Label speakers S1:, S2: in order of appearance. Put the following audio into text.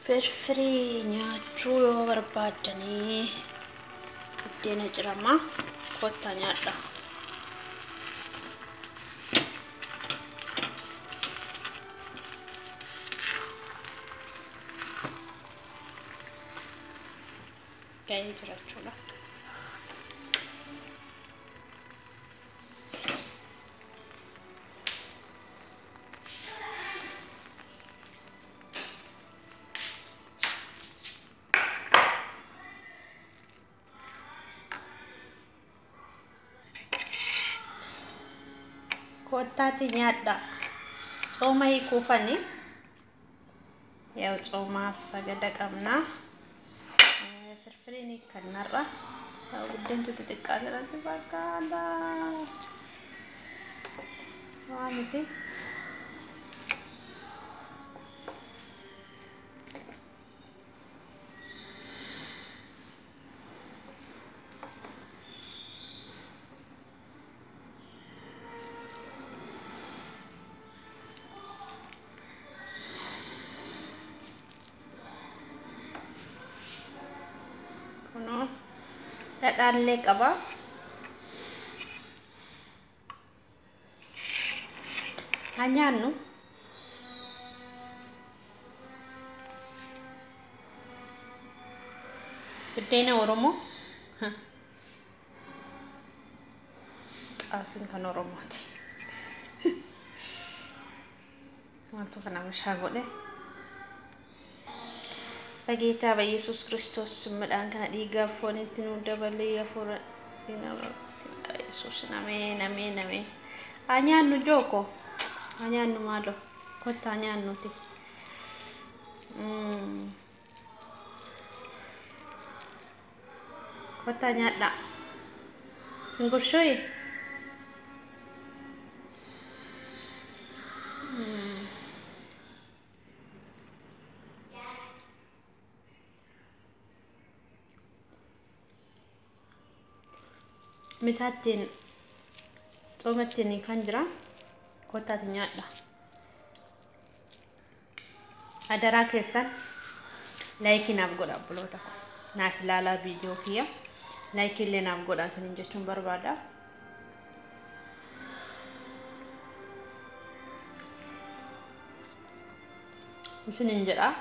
S1: Firfirii nyaachuu yoo barbaadanii buddeena ciramaa kottaa nyaadha. Ga'ee jirachuudha. Kottaati nyaadha. Tsooma hiikuufani yoo tsoomaaf sagada qabna. Firfiriin kannarra buddeentu xixiqqaa irratti fakkaata. Waa miti. Kuno dhadhaallee qaba. Haa nyaannu. Buddeena Oromoo. Xaafiin kan Oromooti. Maaltu kana bishaan godhe. Begeeta Yesus Kristos midhaan kana dhiigaaf foonitti nu dabalee hafuura Yesus ameen ameen ameen. Haa nyaannu jooko. Haa nyaannu maaloo kottaa nyaannuti. Kottaa nyaadha. Singurshoyi. Misaatiin xoomattiin kan jira. Kottaati nyaadha. Adaraa keessan laayikii naaf godha obboloota. Naaf ilaalaa viidiyoo kiyya. Laayikii illee naaf godha isiniin jechuun barbaada. Isiniin jedha.